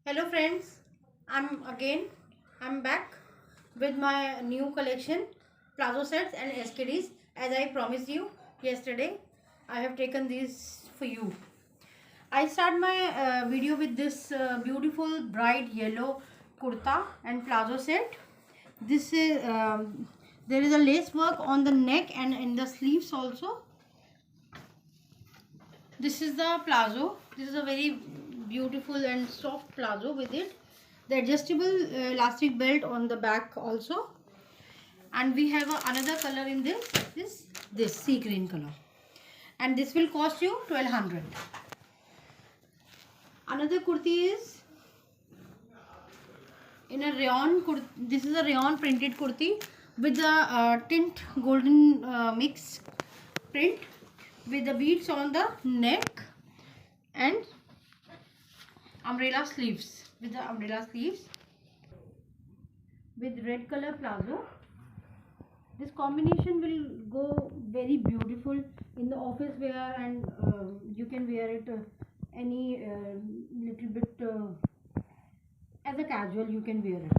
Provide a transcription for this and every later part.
Hello friends, I'm back with my new collection plazo sets and SKDs. As I promised you yesterday, I have taken these for you. I start my video with this beautiful bright yellow kurta and plazo set. This is there is a lace work on the neck and in the sleeves also. This is the plazo. This is a very beautiful and soft plazo with it. The adjustable elastic belt on the back also. And we have another color in this sea green color. And this will cost you 1200. Another kurti is in a rayon. This is a rayon printed kurti with the tint golden mix print with the beads on the neck and umbrella sleeves with red color plazo. This combination will go very beautiful in the office wear, and you can wear it any little bit as a casual. You can wear it,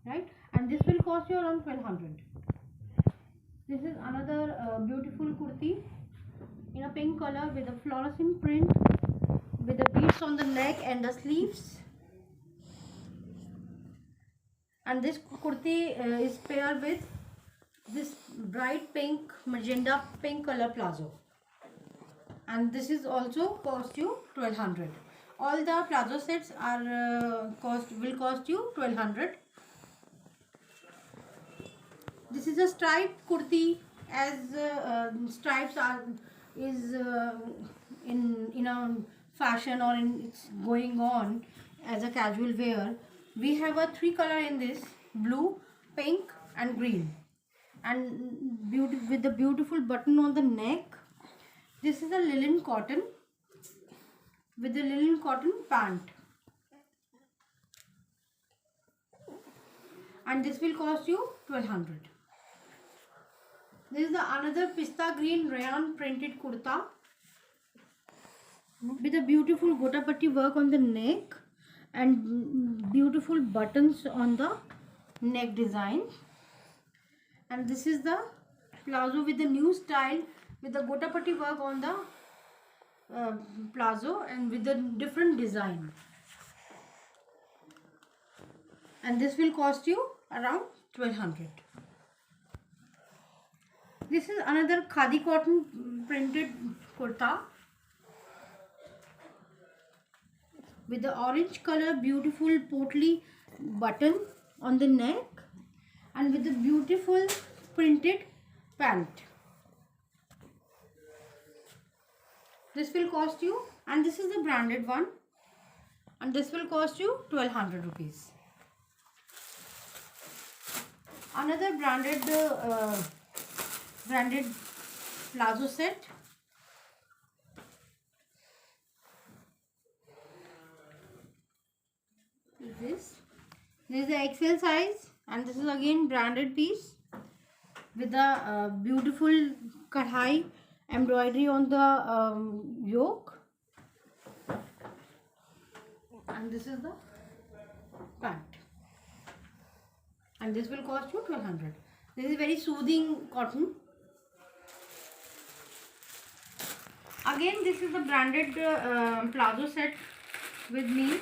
right? And this will cost you around 1200. This is another beautiful kurti in a pink color with a fluorescent print with the beads on the neck and the sleeves. And this kurti is paired with this bright pink magenta pink color plazo, and this is also cost you 1200. All the plazo sets are will cost you 1200. This is a striped kurti, as stripes are is in a fashion, or in it's going on as a casual wear. We have a three color in this: blue, pink and green, and with the beautiful button on the neck. This is a linen cotton with the linen cotton pant, and this will cost you 1200. This is the another pista green rayon printed kurta with a beautiful gotapatti work on the neck and beautiful buttons on the neck design. And this is the plazo with the new style with the gotapatti work on the plazo and with the different design. And this will cost you around 1200. This is another khadi cotton printed kurta with the orange color beautiful portly button on the neck and with the beautiful printed pant. This will cost you, and this is the branded one, and this will cost you 1200 rupees. Another branded plazo set is this. This is the XL size, and this is again branded piece with the beautiful kadhai embroidery on the yoke, and this is the pant, and this will cost you 1200. This is very soothing cotton. Again, this is the branded plazo set with me.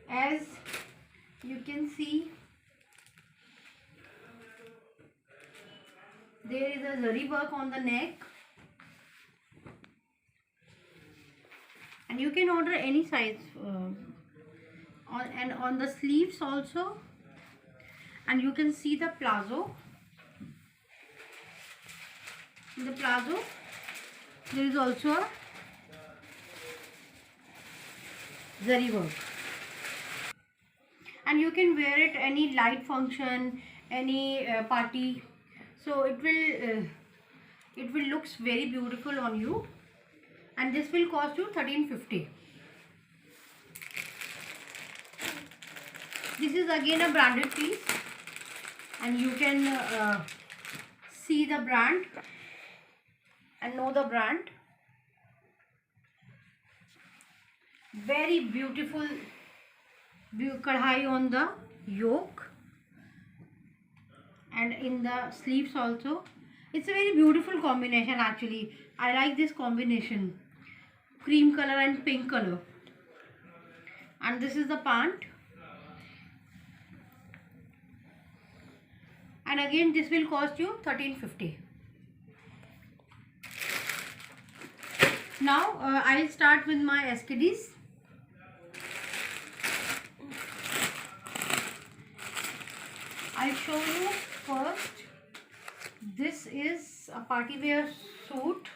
As you can see, there is a zari work on the neck, and you can order any size on the sleeves also. And you can see the plazo. In the plazo, there is also a zari work, and you can wear it any light function, any party, so it will looks very beautiful on you. And this will cost you 1350. This is again a branded piece, and you can see the brand and know the brand. very beautiful kadhai on the yoke and in the sleeves also. It's a very beautiful combination actually. I like this combination, cream color and pink color. And this is the pant, and again this will cost you 1350. Now I'll start with my SKDs. I'll show you first. This is a party wear suit.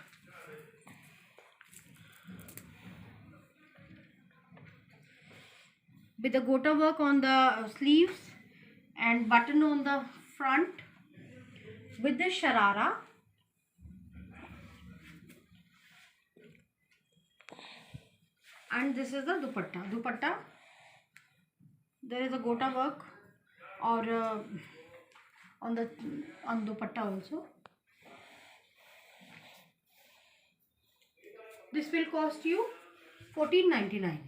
With the gota work on the sleeves and button on the front, with the sharara. And this is the dupatta. There is a gota work or on dupatta also. This will cost you 14.99.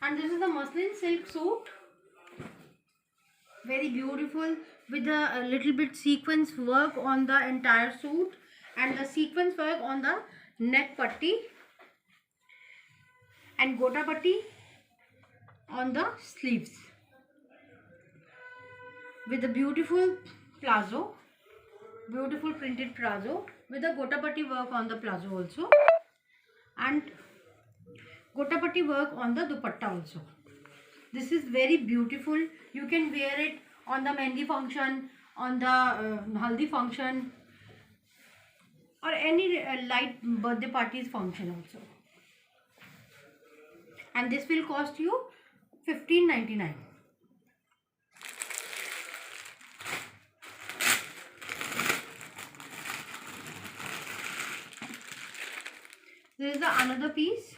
And this is the muslin silk suit, very beautiful, with a little bit sequence work on the entire suit and the sequence work on the neck patti and gota patti on the sleeves, with a beautiful plazo, beautiful printed plazo with the gota patti work on the plazo also, and gota patti work on the dupatta also. This is very beautiful. You can wear it on the mehndi function, on the haldi function, or any light birthday parties function also. And this will cost you 15.99. This is the another piece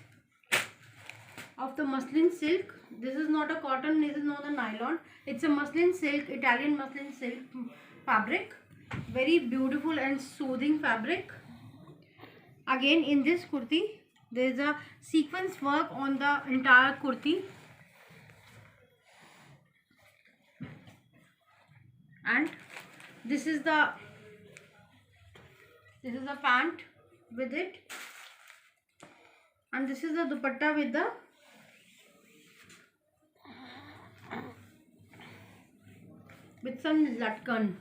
of the muslin silk. This is not a cotton, this is not a nylon. It's a muslin silk, Italian muslin silk fabric. Very beautiful and soothing fabric. Again, in this kurti, there is a sequence work on the entire kurti. And this is the pant with it. And this is the dupatta with some latkan.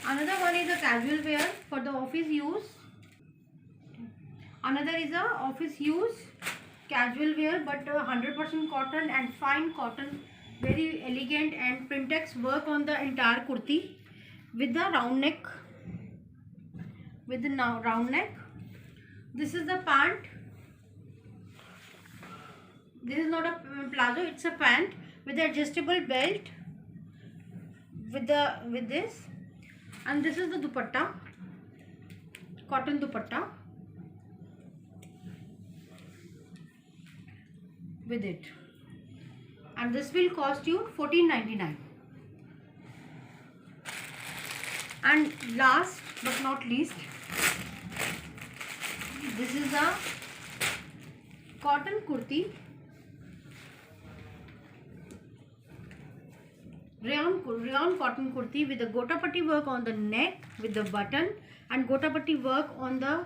Another one is a casual wear for the office use. Another is a office use casual wear, but 100% cotton and fine cotton, very elegant, and printex work on the entire kurti with the round neck. This is the pant. This is not a plazo, it's a pant with adjustable belt with this. And this is the dupatta, cotton dupatta with it. And this will cost you 14.99. And last but not least, this is a cotton kurti, rayon cotton kurti with the gota patti work on the neck with the button, and gota patti work on the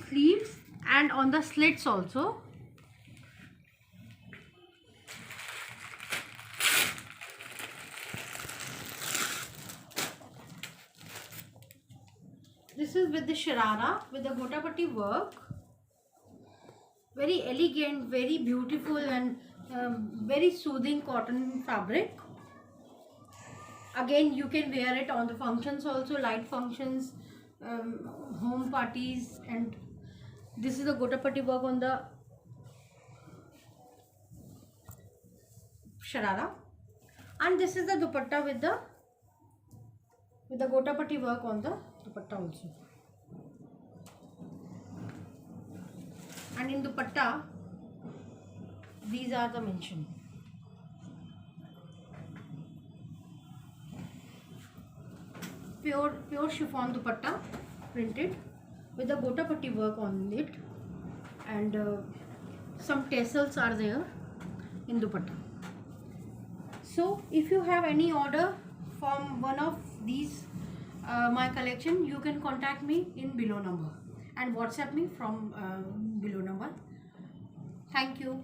sleeves and on the slits also. This is with the sharara with the gota patti work. Very elegant, very beautiful, and very soothing cotton fabric. Again, you can wear it on the functions also, light functions, home parties. And this is the gota patti work on the sharara, and this is the dupatta with the with the gotapatti work on the dupatta also. And in dupatta, these are the mention. Pure chiffon dupatta printed with the gotapatti work on it, and some tassels are there in dupatta. So if you have any order from one of these my collection, you can contact me in below number and WhatsApp me from below number. Thank you.